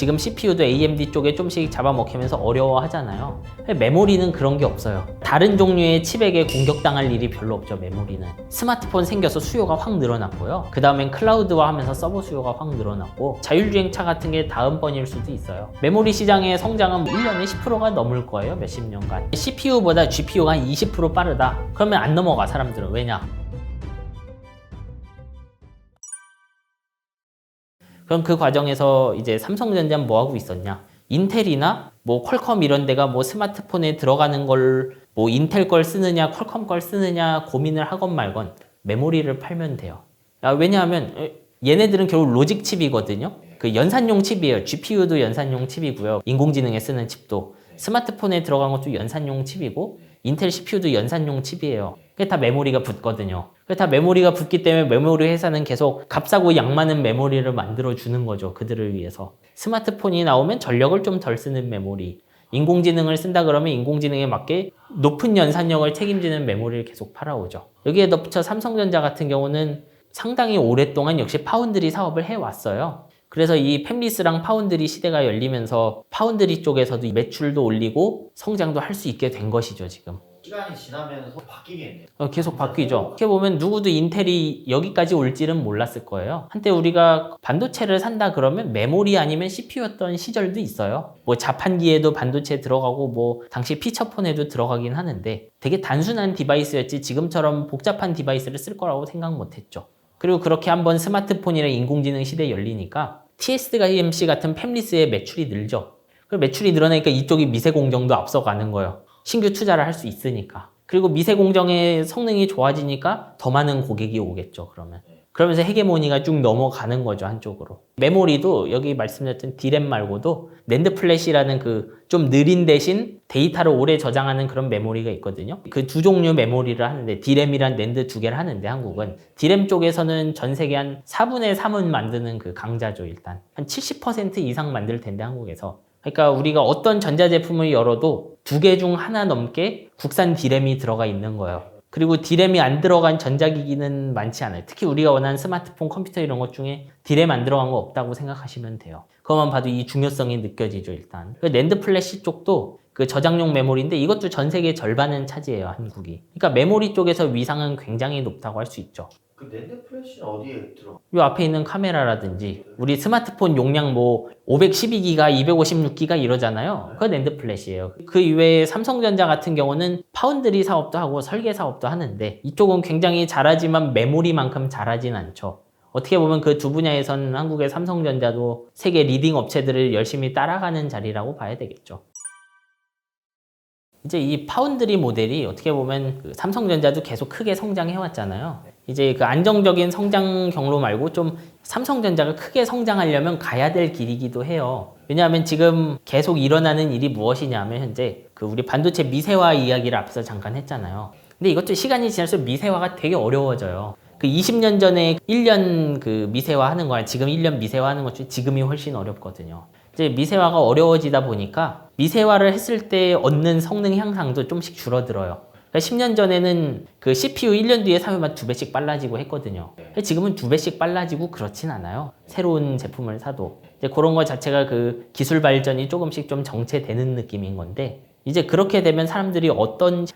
지금 CPU도 AMD 쪽에 좀씩 잡아먹히면서 어려워하잖아요. 메모리는 그런 게 없어요. 다른 종류의 칩에게 공격당할 일이 별로 없죠. 메모리는 스마트폰 생겨서 수요가 확 늘어났고요. 그 다음엔 클라우드화 하면서 서버 수요가 확 늘어났고, 자율주행차 같은 게 다음번일 수도 있어요. 메모리 시장의 성장은 1년에 10%가 넘을 거예요. 몇십 년간. CPU보다 GPU가 한 20% 빠르다 그러면 안 넘어가. 사람들은. 왜냐? 그럼 그 과정에서 이제 삼성전자는 뭐 하고 있었냐? 인텔이나 뭐 퀄컴 이런 데가 뭐 스마트폰에 들어가는 걸 뭐 인텔 걸 쓰느냐 퀄컴 걸 쓰느냐 고민을 하건 말건 메모리를 팔면 돼요. 왜냐하면 얘네들은 결국 로직 칩이거든요. 그 연산용 칩이에요. GPU도 연산용 칩이고요. 인공지능에 쓰는 칩도 스마트폰에 들어간 것도 연산용 칩이고, 인텔 CPU도 연산용 칩이에요. 그게 다 메모리가 붙거든요. 그게 다 메모리가 붙기 때문에 메모리 회사는 계속 값싸고 양 많은 메모리를 만들어 주는 거죠. 그들을 위해서. 스마트폰이 나오면 전력을 좀 덜 쓰는 메모리, 인공지능을 쓴다 그러면 인공지능에 맞게 높은 연산력을 책임지는 메모리를 계속 팔아오죠. 여기에 덧붙여 삼성전자 같은 경우는 상당히 오랫동안 역시 파운드리 사업을 해왔어요. 그래서 이 팹리스랑 파운드리 시대가 열리면서 파운드리 쪽에서도 매출도 올리고 성장도 할 수 있게 된 것이죠. 지금 시간이 지나면서 바뀌겠네요. 계속 바뀌죠. 어떻게 보면 누구도 인텔이 여기까지 올지는 몰랐을 거예요. 한때 우리가 반도체를 산다 그러면 메모리 아니면 CPU였던 시절도 있어요. 뭐 자판기에도 반도체 들어가고 뭐 당시 피처폰에도 들어가긴 하는데 되게 단순한 디바이스였지 지금처럼 복잡한 디바이스를 쓸 거라고 생각 못했죠. 그리고 그렇게 한번 스마트폰이랑 인공지능 시대에 열리니까 TSMC 같은 팹리스의 매출이 늘죠. 그리고 매출이 늘어나니까 이쪽이 미세공정도 앞서가는 거예요. 신규 투자를 할 수 있으니까. 그리고 미세공정의 성능이 좋아지니까 더 많은 고객이 오겠죠. 그러면서 헤게모니가 쭉 넘어가는 거죠. 한쪽으로. 메모리도 여기 말씀드렸던 D램 말고도 낸드 플래시라는 그 좀 느린 대신 데이터를 오래 저장하는 그런 메모리가 있거든요. 그 두 종류 메모리를 하는데 D램이랑 낸드 두 개를 하는데 한국은 D램 쪽에서는 전 세계 한 4분의 3은 만드는 그 강자죠. 일단 한 70% 이상 만들 텐데 한국에서. 그러니까 우리가 어떤 전자제품을 열어도 두 개 중 하나 넘게 국산 D램이 들어가 있는 거예요. 그리고 D램이 안 들어간 전자기기는 많지 않아요. 특히 우리가 원하는 스마트폰, 컴퓨터 이런 것 중에 D램 안 들어간 거 없다고 생각하시면 돼요. 그것만 봐도 이 중요성이 느껴지죠, 일단. 낸드 플래시 쪽도 그 저장용 메모리인데 이것도 전 세계 절반은 차지해요, 한국이. 그러니까 메모리 쪽에서 위상은 굉장히 높다고 할 수 있죠. 그 낸드 플래시는 어디에 들어? 요 앞에 있는 카메라라든지 우리 스마트폰 용량 뭐 512기가, 256기가 이러잖아요. 그거 낸드 플래시예요. 그 이외에 삼성전자 같은 경우는 파운드리 사업도 하고 설계 사업도 하는데 이쪽은 굉장히 잘하지만 메모리만큼 잘하진 않죠. 어떻게 보면 그 두 분야에서는 한국의 삼성전자도 세계 리딩 업체들을 열심히 따라가는 자리라고 봐야 되겠죠. 이제 이 파운드리 모델이 어떻게 보면 그 삼성전자도 계속 크게 성장해 왔잖아요. 이제 그 안정적인 성장 경로 말고 좀 삼성전자가 크게 성장하려면 가야 될 길이기도 해요. 왜냐하면 지금 계속 일어나는 일이 무엇이냐면 현재 그 우리 반도체 미세화 이야기를 앞서 잠깐 했잖아요. 근데 이것도 시간이 지날수록 미세화가 되게 어려워져요. 그 20년 전에 1년 그 미세화 하는 거랑 지금 1년 미세화 하는 것 중에 지금이 훨씬 어렵거든요. 이제 미세화가 어려워지다 보니까 미세화를 했을 때 얻는 성능 향상도 좀씩 줄어들어요. 그러니까 10년 전에는 그 CPU 1년 뒤에 사면 2배씩 빨라지고 했거든요. 지금은 2배씩 빨라지고 그렇진 않아요. 새로운 제품을 사도. 이제 그런 거 자체가 그 기술 발전이 조금씩 좀 정체되는 느낌인 건데, 이제 그렇게 되면 사람들이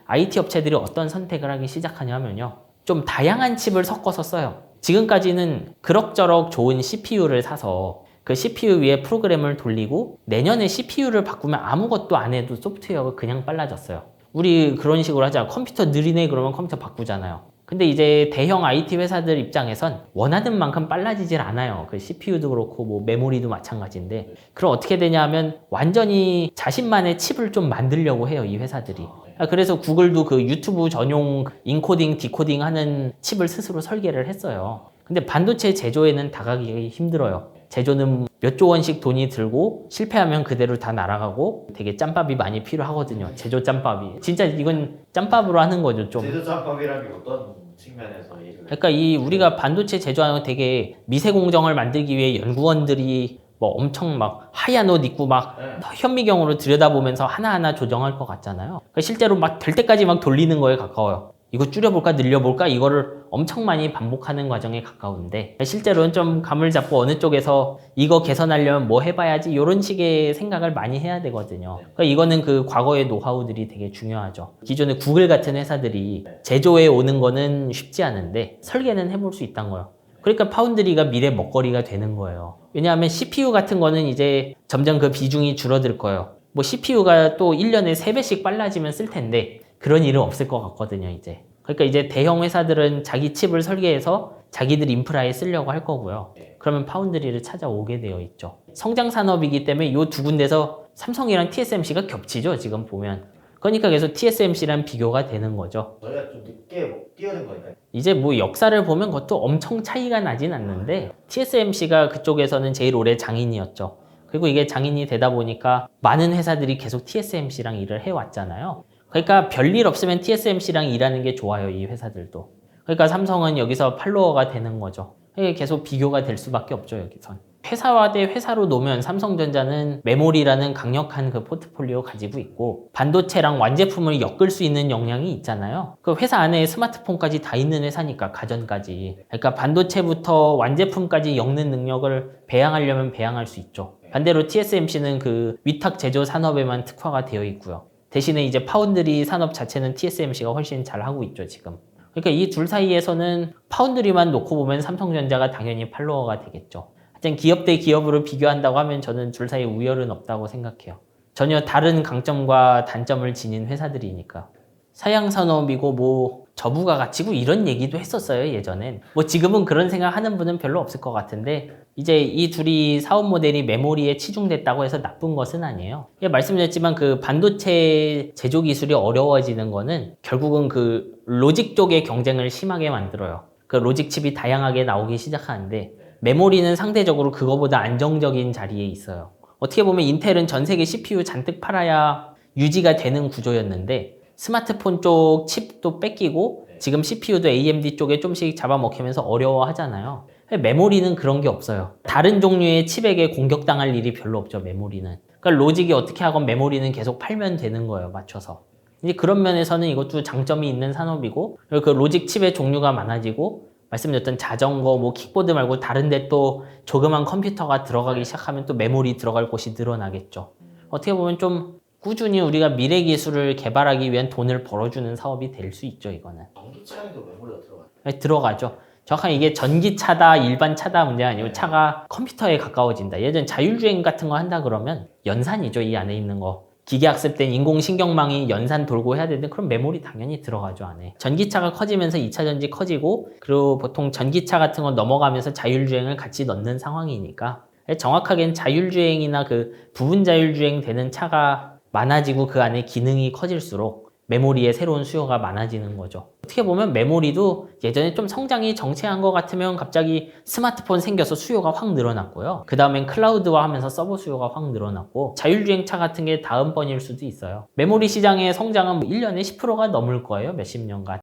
IT 업체들이 어떤 선택을 하기 시작하냐면요. 좀 다양한 칩을 섞어서 써요. 지금까지는 그럭저럭 좋은 CPU를 사서 그 CPU 위에 프로그램을 돌리고 내년에 CPU를 바꾸면 아무것도 안 해도 소프트웨어가 그냥 빨라졌어요. 우리 그런 식으로 하자. 컴퓨터 느리네 그러면 컴퓨터 바꾸잖아요. 근데 이제 대형 IT 회사들 입장에선 원하는 만큼 빨라지질 않아요. 그 CPU도 그렇고 뭐 메모리도 마찬가지인데, 그럼 어떻게 되냐 하면 완전히 자신만의 칩을 좀 만들려고 해요, 이 회사들이. 그래서 구글도 그 유튜브 전용 인코딩, 디코딩 하는 칩을 스스로 설계를 했어요. 근데 반도체 제조에는 다가가기 힘들어요. 제조는 몇 조 원씩 돈이 들고 실패하면 그대로 다 날아가고 되게 짬밥이 많이 필요하거든요. 제조 짬밥이. 진짜 이건 짬밥으로 하는 거죠, 좀. 제조 짬밥이라는 게 어떤 측면에서 얘기를? 그러니까 이 우리가 반도체 제조하는 거 되게 미세 공정을 만들기 위해 연구원들이 뭐 엄청 막 하얀 옷 입고 막 현미경으로 들여다보면서 하나하나 조정할 것 같잖아요. 그러니까 실제로 막 될 때까지 막 돌리는 거에 가까워요. 이거 줄여볼까 늘려볼까 이거를 엄청 많이 반복하는 과정에 가까운데 실제로는 좀 감을 잡고 어느 쪽에서 이거 개선하려면 뭐 해봐야지 이런 식의 생각을 많이 해야 되거든요. 그러니까 이거는 그 과거의 노하우들이 되게 중요하죠. 기존에 구글 같은 회사들이 제조해 오는 거는 쉽지 않은데 설계는 해볼 수 있다는 거예요. 그러니까 파운드리가 미래 먹거리가 되는 거예요. 왜냐하면 CPU 같은 거는 이제 점점 그 비중이 줄어들 거예요. 뭐 CPU가 또 1년에 3배씩 빨라지면 쓸 텐데 그런 일은 없을 것 같거든요, 이제. 그러니까 이제 대형 회사들은 자기 칩을 설계해서 자기들 인프라에 쓰려고 할 거고요. 그러면 파운드리를 찾아오게 되어 있죠. 성장 산업이기 때문에 이 두 군데서 삼성이랑 TSMC가 겹치죠, 지금 보면. 그러니까 계속 TSMC랑 비교가 되는 거죠. 저희가 좀 늦게 뛰어든 거니까. 이제 뭐 역사를 보면 그것도 엄청 차이가 나진 않는데 TSMC가 그쪽에서는 제일 오래 장인이었죠. 그리고 이게 장인이 되다 보니까 많은 회사들이 계속 TSMC랑 일을 해왔잖아요. 그러니까 별일 없으면 TSMC랑 일하는 게 좋아요, 이 회사들도. 그러니까 삼성은 여기서 팔로워가 되는 거죠. 이게 계속 비교가 될 수밖에 없죠, 여기선. 회사와 대 회사로 놓으면 삼성전자는 메모리라는 강력한 그 포트폴리오 가지고 있고 반도체랑 완제품을 엮을 수 있는 역량이 있잖아요. 그 회사 안에 스마트폰까지 다 있는 회사니까, 가전까지. 그러니까 반도체부터 완제품까지 엮는 능력을 배양하려면 배양할 수 있죠. 반대로 TSMC는 그 위탁 제조 산업에만 특화가 되어 있고요. 대신에 이제 파운드리 산업 자체는 TSMC가 훨씬 잘 하고 있죠, 지금. 그러니까 이 둘 사이에서는 파운드리만 놓고 보면 삼성전자가 당연히 팔로워가 되겠죠. 하여튼 기업 대 기업으로 비교한다고 하면 저는 둘 사이에 우열은 없다고 생각해요. 전혀 다른 강점과 단점을 지닌 회사들이니까. 사양 산업이고 뭐 저부가 가치고 이런 얘기도 했었어요, 예전엔. 뭐 지금은 그런 생각하는 분은 별로 없을 것 같은데 이제 이 둘이 사업 모델이 메모리에 치중됐다고 해서 나쁜 것은 아니에요. 말씀드렸지만 그 반도체 제조 기술이 어려워지는 거는 결국은 그 로직 쪽의 경쟁을 심하게 만들어요. 그 로직 칩이 다양하게 나오기 시작하는데 메모리는 상대적으로 그거보다 안정적인 자리에 있어요. 어떻게 보면 인텔은 전 세계 CPU 잔뜩 팔아야 유지가 되는 구조였는데 스마트폰 쪽 칩도 뺏기고 지금 CPU도 AMD 쪽에 좀씩 잡아먹히면서 어려워하잖아요. 메모리는 그런 게 없어요. 다른 종류의 칩에게 공격당할 일이 별로 없죠, 메모리는. 그러니까 로직이 어떻게 하건 메모리는 계속 팔면 되는 거예요, 맞춰서. 이제 그런 면에서는 이것도 장점이 있는 산업이고, 그리고 그 로직 칩의 종류가 많아지고, 말씀드렸던 자전거, 뭐 킥보드 말고 다른 데 또 조그만 컴퓨터가 들어가기 시작하면 또 메모리 들어갈 곳이 늘어나겠죠. 어떻게 보면 좀 꾸준히 우리가 미래 기술을 개발하기 위한 돈을 벌어주는 사업이 될 수 있죠, 이거는. 전기차에도 메모리가 들어가요? 네, 들어가죠. 정확하게 이게 전기차다, 일반 차다 문제가 아니고 차가 컴퓨터에 가까워진다. 예전 자율주행 같은 거 한다 그러면 연산이죠, 이 안에 있는 거. 기계학습된 인공신경망이 연산 돌고 해야 되는데 그럼 메모리 당연히 들어가죠, 안에. 전기차가 커지면서 2차 전지 커지고 그리고 보통 전기차 같은 거 넘어가면서 자율주행을 같이 넣는 상황이니까 정확하게는 자율주행이나 그 부분 자율주행 되는 차가 많아지고 그 안에 기능이 커질수록 메모리에 새로운 수요가 많아지는 거죠. 어떻게 보면 메모리도 예전에 좀 성장이 정체한 것 같으면 갑자기 스마트폰 생겨서 수요가 확 늘어났고요. 그 다음엔 클라우드화 하면서 서버 수요가 확 늘어났고 자율주행차 같은 게 다음번일 수도 있어요. 메모리 시장의 성장은 1년에 10%가 넘을 거예요. 몇십 년간.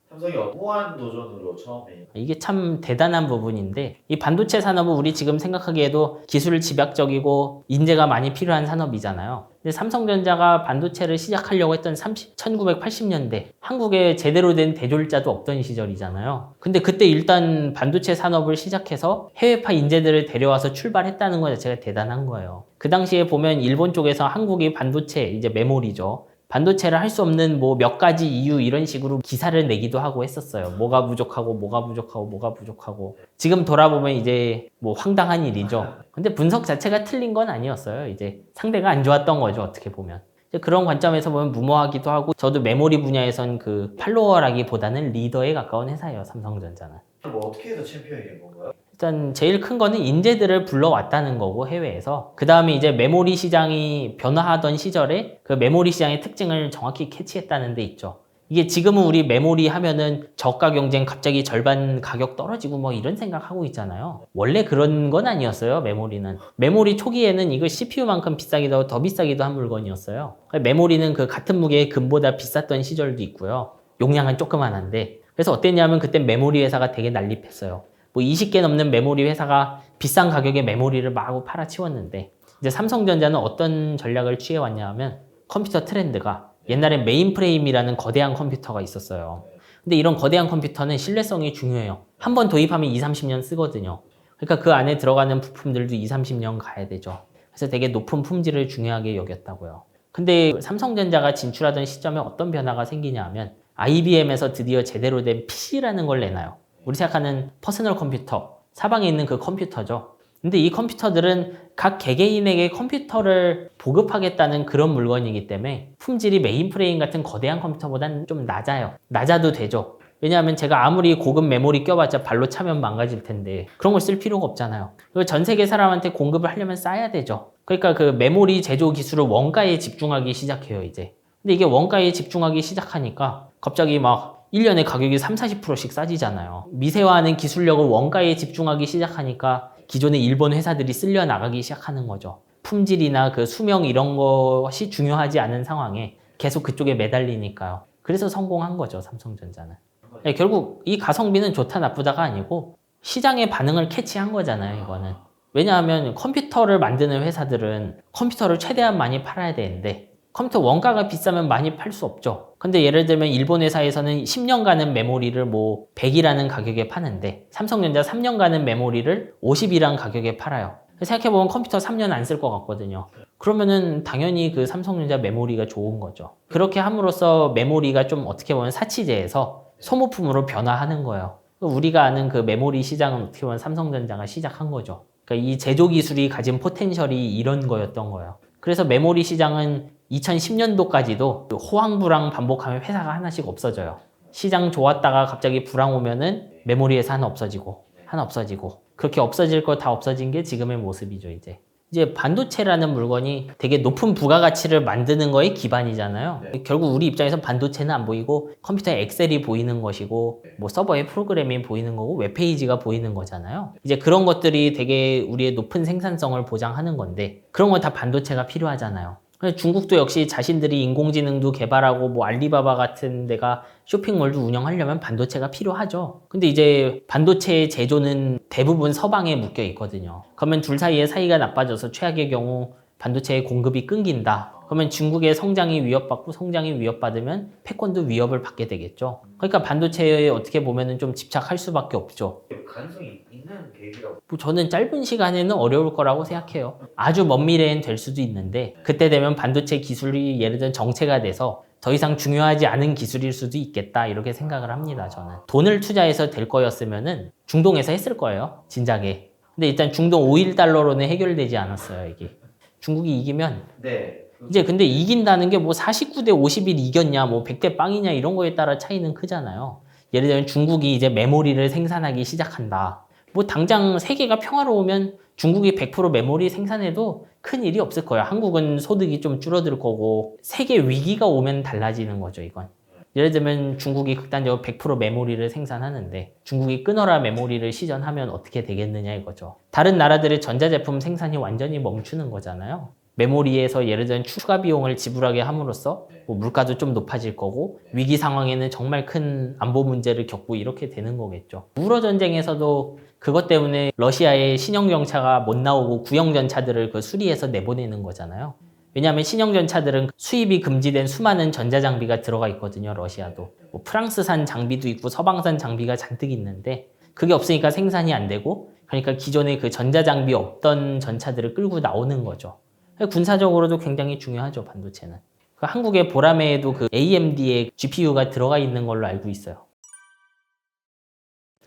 삼성이 무한 도전으로 처음에 이게 참 대단한 부분인데 이 반도체 산업은 우리 지금 생각하기에도 기술 집약적이고 인재가 많이 필요한 산업이잖아요. 근데 삼성전자가 반도체를 시작하려고 했던 1980년대 한국에 제대로 된 대졸자도 없던 시절이잖아요. 근데 그때 일단 반도체 산업을 시작해서 해외파 인재들을 데려와서 출발했다는 것 자체가 대단한 거예요. 그 당시에 보면 일본 쪽에서 한국이 반도체, 이제 메모리죠. 반도체를 할 수 없는 뭐 몇 가지 이유 이런 식으로 기사를 내기도 하고 했었어요. 뭐가 부족하고 뭐가 부족하고 뭐가 부족하고. 지금 돌아보면 이제 뭐 황당한 일이죠. 근데 분석 자체가 틀린 건 아니었어요. 이제 상대가 안 좋았던 거죠, 어떻게 보면. 이제 그런 관점에서 보면 무모하기도 하고 저도 메모리 분야에선 그 팔로워라기보다는 리더에 가까운 회사예요, 삼성전자는. 뭐 어떻게 해서 챔피언이 된 건가요? 일단 제일 큰 거는 인재들을 불러왔다는 거고, 해외에서. 그 다음에 이제 메모리 시장이 변화하던 시절에 그 메모리 시장의 특징을 정확히 캐치했다는 데 있죠. 이게 지금은 우리 메모리 하면은 저가 경쟁 갑자기 절반 가격 떨어지고 뭐 이런 생각하고 있잖아요. 원래 그런 건 아니었어요, 메모리는. 메모리 초기에는 이거 CPU만큼 비싸기도 하고 더 비싸기도 한 물건이었어요. 메모리는 그 같은 무게의 금보다 비쌌던 시절도 있고요. 용량은 조그만한데. 그래서 어땠냐면 그때 메모리 회사가 되게 난립했어요. 뭐 20개 넘는 메모리 회사가 비싼 가격에 메모리를 마구 팔아치웠는데 이제 삼성전자는 어떤 전략을 취해왔냐 하면 컴퓨터 트렌드가 옛날에 메인프레임이라는 거대한 컴퓨터가 있었어요. 근데 이런 거대한 컴퓨터는 신뢰성이 중요해요. 한번 도입하면 2, 30년 쓰거든요. 그러니까 그 안에 들어가는 부품들도 2, 30년 가야 되죠. 그래서 되게 높은 품질을 중요하게 여겼다고요. 근데 삼성전자가 진출하던 시점에 어떤 변화가 생기냐 하면 IBM에서 드디어 제대로 된 PC라는 걸 내놔요. 우리 생각하는 퍼스널 컴퓨터, 사방에 있는 그 컴퓨터죠. 근데 이 컴퓨터들은 각 개개인에게 컴퓨터를 보급하겠다는 그런 물건이기 때문에 품질이 메인프레임 같은 거대한 컴퓨터보다는 좀 낮아요. 낮아도 되죠. 왜냐하면 제가 아무리 고급 메모리 껴봤자 발로 차면 망가질 텐데 그런 걸 쓸 필요가 없잖아요. 그리고 전 세계 사람한테 공급을 하려면 싸야 되죠. 그러니까 그 메모리 제조 기술을 원가에 집중하기 시작해요, 이제. 근데 이게 원가에 집중하기 시작하니까 갑자기 막 1년에 가격이 30, 40%씩 싸지잖아요. 미세화하는 기술력을 원가에 집중하기 시작하니까 기존의 일본 회사들이 쓸려 나가기 시작하는 거죠. 품질이나 그 수명 이런 것이 중요하지 않은 상황에 계속 그쪽에 매달리니까요. 그래서 성공한 거죠, 삼성전자는. 네, 결국 이 가성비는 좋다 나쁘다가 아니고 시장의 반응을 캐치한 거잖아요, 이거는. 왜냐하면 컴퓨터를 만드는 회사들은 컴퓨터를 최대한 많이 팔아야 되는데 컴퓨터 원가가 비싸면 많이 팔 수 없죠. 근데 예를 들면 일본 회사에서는 10년간은 메모리를 뭐 100이라는 가격에 파는데 삼성전자 3년간은 메모리를 50이라는 가격에 팔아요. 생각해보면 컴퓨터 3년 안 쓸 것 같거든요. 그러면은 당연히 그 삼성전자 메모리가 좋은 거죠. 그렇게 함으로써 메모리가 좀 어떻게 보면 사치제에서 소모품으로 변화하는 거예요. 우리가 아는 그 메모리 시장은 어떻게 보면 삼성전자가 시작한 거죠. 그러니까 이 제조 기술이 가진 포텐셜이 이런 거였던 거예요. 그래서 메모리 시장은 2010년도까지도 호황불황 반복하면 회사가 하나씩 없어져요. 시장 좋았다가 갑자기 불황 오면은 메모리 회사 하나 없어지고 하나 없어지고 그렇게 없어질 거 다 없어진 게 지금의 모습이죠, 이제. 이제 반도체라는 물건이 되게 높은 부가가치를 만드는 거의 기반이잖아요. 네. 결국 우리 입장에서 반도체는 안 보이고 컴퓨터에 엑셀이 보이는 것이고 뭐 서버에 프로그램이 보이는 거고 웹페이지가 보이는 거잖아요. 이제 그런 것들이 되게 우리의 높은 생산성을 보장하는 건데 그런 건 다 반도체가 필요하잖아요. 중국도 역시 자신들이 인공지능도 개발하고 뭐 알리바바 같은 데가 쇼핑몰도 운영하려면 반도체가 필요하죠. 근데 이제 반도체 제조는 대부분 서방에 묶여 있거든요. 그러면 둘 사이의 사이가 나빠져서 최악의 경우 반도체의 공급이 끊긴다. 그러면 중국의 성장이 위협받고 성장이 위협받으면 패권도 위협을 받게 되겠죠. 그러니까 반도체에 어떻게 보면은 좀 집착할 수밖에 없죠. 가능성이 있는 계기가 뭐 저는 짧은 시간에는 어려울 거라고 생각해요. 아주 먼 미래엔 될 수도 있는데 그때 되면 반도체 기술이 예를 들어 정체가 돼서 더 이상 중요하지 않은 기술일 수도 있겠다 이렇게 생각을 합니다. 저는 돈을 투자해서 될 거였으면은 중동에서 했을 거예요, 진작에. 근데 일단 중동 5.1달러로는 해결되지 않았어요, 이게. 중국이 이기면 네. 이제 근데 이긴다는 게 뭐 49대 51 이겼냐 뭐 100대 빵이냐 이런 거에 따라 차이는 크잖아요. 예를 들면 중국이 이제 메모리를 생산하기 시작한다. 뭐 당장 세계가 평화로우면 중국이 100% 메모리 생산해도 큰 일이 없을 거예요. 한국은 소득이 좀 줄어들 거고 세계 위기가 오면 달라지는 거죠, 이건. 예를 들면 중국이 극단적으로 100% 메모리를 생산하는데 중국이 끊어라 메모리를 시전하면 어떻게 되겠느냐 이거죠. 다른 나라들의 전자제품 생산이 완전히 멈추는 거잖아요. 메모리에서 예를 들면 추가 비용을 지불하게 함으로써 뭐 물가도 좀 높아질 거고 위기 상황에는 정말 큰 안보 문제를 겪고 이렇게 되는 거겠죠. 우러 전쟁에서도 그것 때문에 러시아의 신형 전차가 못 나오고 구형 전차들을 그 수리해서 내보내는 거잖아요. 왜냐하면 신형 전차들은 수입이 금지된 수많은 전자장비가 들어가 있거든요, 러시아도. 뭐 프랑스산 장비도 있고 서방산 장비가 잔뜩 있는데 그게 없으니까 생산이 안 되고 그러니까 기존에 그 전자장비 없던 전차들을 끌고 나오는 거죠. 군사적으로도 굉장히 중요하죠, 반도체는. 그 한국의 보라매에도 그 AMD의 GPU가 들어가 있는 걸로 알고 있어요.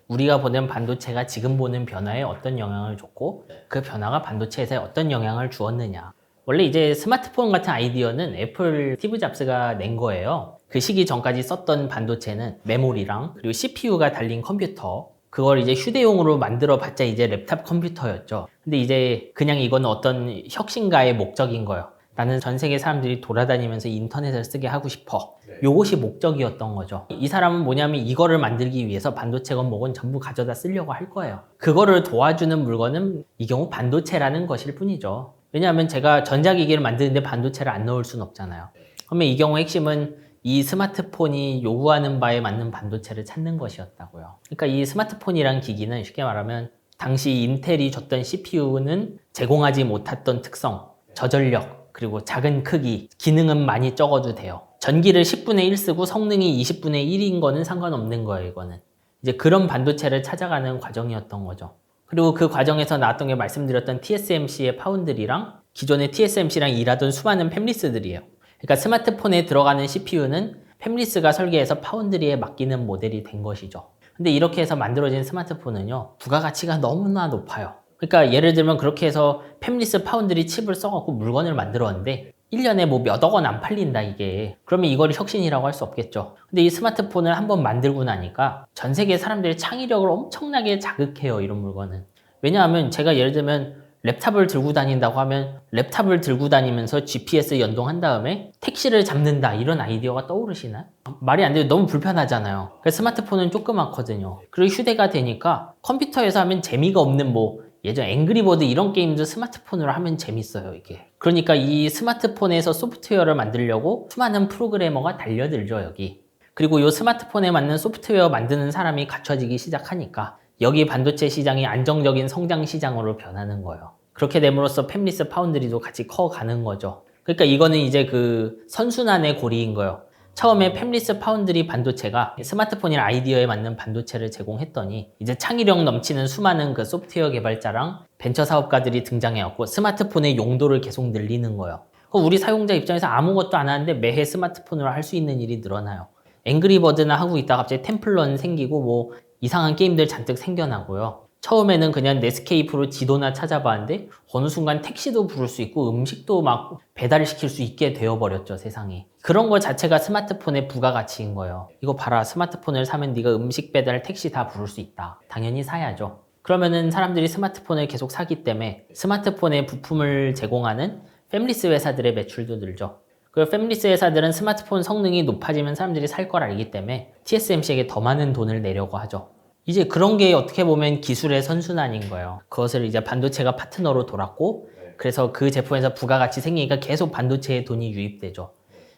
우리가 보는 반도체가 지금 보는 변화에 어떤 영향을 줬고 그 변화가 반도체에 어떤 영향을 주었느냐. 원래 이제 스마트폰 같은 아이디어는 애플 스티브 잡스가 낸 거예요. 그 시기 전까지 썼던 반도체는 메모리랑 그리고 CPU가 달린 컴퓨터 그걸 이제 휴대용으로 만들어 봤자 이제 랩탑 컴퓨터였죠. 근데 이제 그냥 이건 어떤 혁신가의 목적인 거예요. 나는 전 세계 사람들이 돌아다니면서 인터넷을 쓰게 하고 싶어. 요것이 목적이었던 거죠. 이 사람은 뭐냐면 이거를 만들기 위해서 반도체건 뭐건 전부 가져다 쓰려고 할 거예요. 그거를 도와주는 물건은 이 경우 반도체라는 것일 뿐이죠. 왜냐하면 제가 전자기기를 만드는데 반도체를 안 넣을 수는 없잖아요. 그러면 이 경우 핵심은 이 스마트폰이 요구하는 바에 맞는 반도체를 찾는 것이었다고요. 그러니까 이 스마트폰이란 기기는 쉽게 말하면 당시 인텔이 줬던 CPU는 제공하지 못했던 특성, 저전력, 그리고 작은 크기, 기능은 많이 적어도 돼요. 전기를 10분의 1 쓰고 성능이 20분의 1인 거는 상관없는 거예요, 이거는. 이제 그런 반도체를 찾아가는 과정이었던 거죠. 그리고 그 과정에서 나왔던 게 말씀드렸던 TSMC의 파운드리랑 기존의 TSMC랑 일하던 수많은 팹리스들이에요. 그러니까 스마트폰에 들어가는 CPU는 팹리스가 설계해서 파운드리에 맡기는 모델이 된 것이죠. 근데 이렇게 해서 만들어진 스마트폰은요, 부가가치가 너무나 높아요. 그러니까 예를 들면 그렇게 해서 팹리스 파운드리 칩을 써갖고 물건을 만들었는데 1년에 뭐 몇억 원 안 팔린다 이게. 그러면 이걸 혁신이라고 할 수 없겠죠. 근데 이 스마트폰을 한번 만들고 나니까 전 세계 사람들의 창의력을 엄청나게 자극해요, 이런 물건은. 왜냐하면 제가 예를 들면 랩탑을 들고 다닌다고 하면 랩탑을 들고 다니면서 GPS 연동한 다음에 택시를 잡는다, 이런 아이디어가 떠오르시나요? 말이 안 돼요. 너무 불편하잖아요. 스마트폰은 조그맣거든요. 그리고 휴대가 되니까 컴퓨터에서 하면 재미가 없는 뭐 예전 앵그리버드 이런 게임도 스마트폰으로 하면 재밌어요, 이게. 그러니까 이 스마트폰에서 소프트웨어를 만들려고 수많은 프로그래머가 달려들죠, 여기. 그리고 이 스마트폰에 맞는 소프트웨어 만드는 사람이 갖춰지기 시작하니까 여기 반도체 시장이 안정적인 성장 시장으로 변하는 거예요. 그렇게 됨으로써 팹리스 파운드리도 같이 커가는 거죠. 그러니까 이거는 이제 그 선순환의 고리인 거예요. 처음에 팹리스 파운드리 반도체가 스마트폰이나 아이디어에 맞는 반도체를 제공했더니 이제 창의력 넘치는 수많은 그 소프트웨어 개발자랑 벤처 사업가들이 등장해왔고 스마트폰의 용도를 계속 늘리는 거예요. 우리 사용자 입장에서 아무것도 안 하는데 매해 스마트폰으로 할 수 있는 일이 늘어나요. 앵그리버드나 하고 있다가 갑자기 템플런 생기고 뭐 이상한 게임들 잔뜩 생겨나고요. 처음에는 그냥 넷스케이프로 지도나 찾아봤는데 어느 순간 택시도 부를 수 있고 음식도 막 배달시킬 수 있게 되어버렸죠, 세상이. 그런 거 자체가 스마트폰의 부가가치인 거예요. 이거 봐라, 스마트폰을 사면 네가 음식 배달, 택시 다 부를 수 있다. 당연히 사야죠. 그러면은 사람들이 스마트폰을 계속 사기 때문에 스마트폰의 부품을 제공하는 팹리스 회사들의 매출도 늘죠. 그 팹리스 회사들은 스마트폰 성능이 높아지면 사람들이 살 걸 알기 때문에 TSMC에게 더 많은 돈을 내려고 하죠. 이제 그런 게 어떻게 보면 기술의 선순환인 거예요. 그것을 이제 반도체가 파트너로 돌았고, 그래서 그 제품에서 부가가치 생기니까 계속 반도체에 돈이 유입되죠.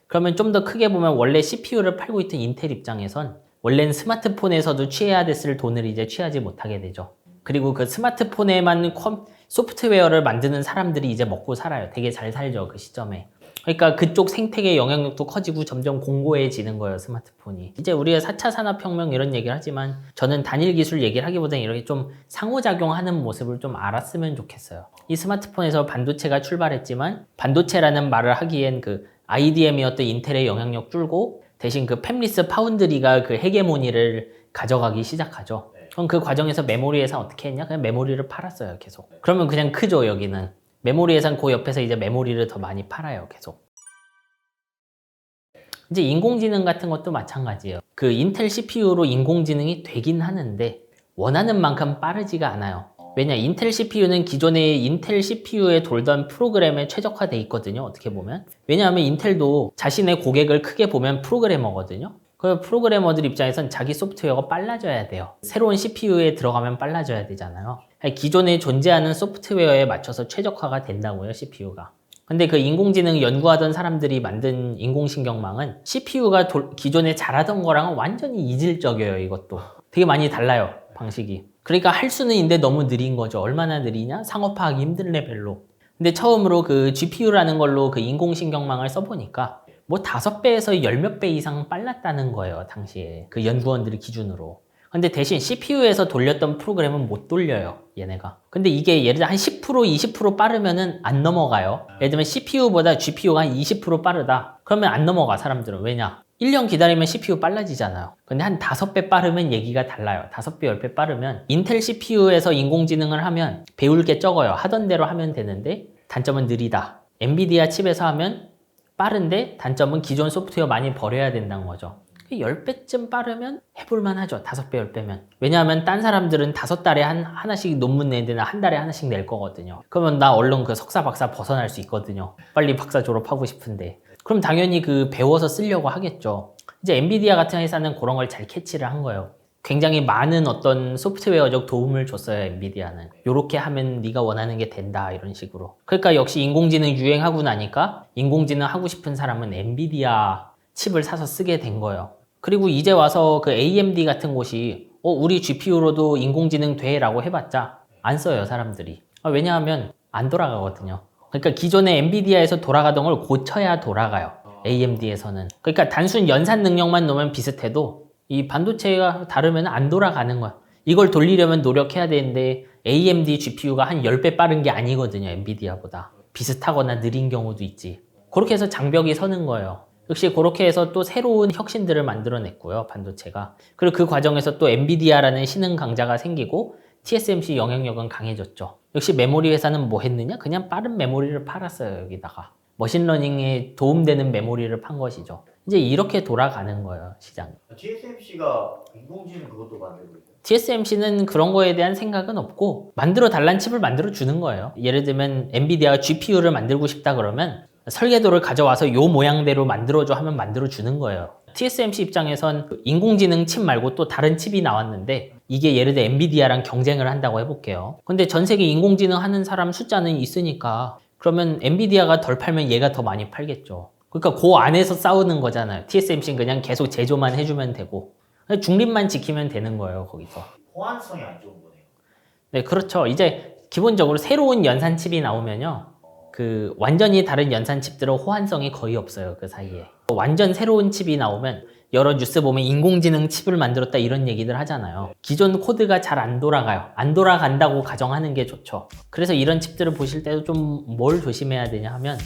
그러면 좀 더 크게 보면 원래 CPU를 팔고 있던 인텔 입장에선 원래는 스마트폰에서도 취해야 됐을 돈을 이제 취하지 못하게 되죠. 그리고 그 스마트폰에만 소프트웨어를 만드는 사람들이 이제 먹고 살아요. 되게 잘 살죠, 그 시점에. 그러니까 그쪽 생태계 영향력도 커지고 점점 공고해지는 거예요, 스마트폰이. 이제 우리가 4차 산업혁명 이런 얘기를 하지만 저는 단일 기술 얘기를 하기보다는 이렇게 좀 상호작용하는 모습을 좀 알았으면 좋겠어요. 이 스마트폰에서 반도체가 출발했지만 반도체라는 말을 하기엔 그 IDM이었던 인텔의 영향력 줄고 대신 그 팹리스 파운드리가 그 헤게모니를 가져가기 시작하죠. 그럼 그 과정에서 메모리 회사 어떻게 했냐? 그냥 메모리를 팔았어요, 계속. 그러면 그냥 크죠, 여기는. 메모리 회사는 그 옆에서 이제 메모리를 더 많이 팔아요, 계속. 이제 인공지능 같은 것도 마찬가지예요. 그 인텔 CPU로 인공지능이 되긴 하는데 원하는 만큼 빠르지가 않아요. 왜냐, 인텔 CPU는 기존의 인텔 CPU에 돌던 프로그램에 최적화돼 있거든요, 어떻게 보면. 왜냐하면 인텔도 자신의 고객을 크게 보면 프로그래머거든요. 그 프로그래머들 입장에선 자기 소프트웨어가 빨라져야 돼요. 새로운 CPU에 들어가면 빨라져야 되잖아요. 기존에 존재하는 소프트웨어에 맞춰서 최적화가 된다고요, CPU가. 근데 그 인공지능 연구하던 사람들이 만든 인공신경망은 CPU가 기존에 잘하던 거랑은 완전히 이질적이에요, 이것도. 되게 많이 달라요, 방식이. 그러니까 할 수는 있는데 너무 느린 거죠. 얼마나 느리냐? 상업화하기 힘든 레벨로. 근데 처음으로 그 GPU라는 걸로 그 인공신경망을 써보니까 뭐 5배에서 10몇 배 이상 빨랐다는 거예요, 당시에. 그 연구원들 기준으로. 근데 대신 CPU에서 돌렸던 프로그램은 못 돌려요, 얘네가. 근데 이게 예를 들어 한 10%, 20% 빠르면은 안 넘어가요. 예를 들면 CPU보다 GPU가 한 20% 빠르다. 그러면 안 넘어가, 사람들은. 왜냐? 1년 기다리면 CPU 빨라지잖아요. 근데 한 5배 빠르면 얘기가 달라요. 5배, 10배 빠르면. 인텔 CPU에서 인공지능을 하면 배울 게 적어요. 하던 대로 하면 되는데 단점은 느리다. 엔비디아 칩에서 하면 빠른데 단점은 기존 소프트웨어 많이 버려야 된다는 거죠. 10배쯤 빠르면 해볼만 하죠. 5배, 10배면. 왜냐하면 딴 사람들은 5달에 하나씩 논문 내는데 한 달에 하나씩 낼 거거든요. 그러면 나 얼른 그 석사, 박사 벗어날 수 있거든요. 빨리 박사 졸업하고 싶은데. 그럼 당연히 그 배워서 쓰려고 하겠죠. 이제 엔비디아 같은 회사는 그런 걸 잘 캐치를 한 거예요. 굉장히 많은 어떤 소프트웨어적 도움을 줬어요, 엔비디아는. 요렇게 하면 네가 원하는 게 된다, 이런 식으로. 그러니까 역시 인공지능 유행하고 나니까 인공지능 하고 싶은 사람은 엔비디아 칩을 사서 쓰게 된 거예요. 그리고 이제 와서 그 AMD 같은 곳이 우리 GPU로도 인공지능 돼 라고 해봤자 안 써요, 사람들이. 왜냐하면 안 돌아가거든요. 그러니까 기존에 엔비디아에서 돌아가던 걸 고쳐야 돌아가요. AMD에서는. 그러니까 단순 연산 능력만 놓으면 비슷해도 이 반도체가 다르면 안 돌아가는 거야. 이걸 돌리려면 노력해야 되는데 AMD GPU가 한 10배 빠른 게 아니거든요. 엔비디아보다. 비슷하거나 느린 경우도 있지. 그렇게 해서 장벽이 서는 거예요. 역시 그렇게 해서 또 새로운 혁신들을 만들어냈고요. 반도체가. 그리고 그 과정에서 또 엔비디아라는 신흥 강자가 생기고 TSMC 영향력은 강해졌죠. 역시 메모리 회사는 뭐 했느냐? 그냥 빠른 메모리를 팔았어요. 여기다가. 머신러닝에 도움되는 메모리를 판 것이죠. 이제 이렇게 돌아가는 거예요. 시장. TSMC가 인공지능 그것도 만들고 있어요. TSMC는 그런 거에 대한 생각은 없고 만들어 달란 칩을 만들어 주는 거예요. 예를 들면 엔비디아가 GPU를 만들고 싶다 그러면 설계도를 가져와서 요 모양대로 만들어줘 하면 만들어 주는 거예요. TSMC 입장에선 인공지능 칩 말고 또 다른 칩이 나왔는데 이게 예를 들어 엔비디아랑 경쟁을 한다고 해볼게요. 근데 전 세계 인공지능 하는 사람 숫자는 있으니까 그러면 엔비디아가 덜 팔면 얘가 더 많이 팔겠죠. 그러니까 그 안에서 싸우는 거잖아요. TSMC는 그냥 계속 제조만 해주면 되고 중립만 지키면 되는 거예요. 거기서. 호환성이 안 좋은 거네요. 네, 그렇죠. 이제 기본적으로 새로운 연산 칩이 나오면요. 그 완전히 다른 연산 칩들은 호환성이 거의 없어요. 그 사이에. 완전 새로운 칩이 나오면 여러 뉴스 보면 인공지능 칩을 만들었다 이런 얘기들 하잖아요. 기존 코드가 잘 안 돌아가요. 안 돌아간다고 가정하는 게 좋죠. 그래서 이런 칩들을 보실 때도 좀 뭘 조심해야 되냐 하면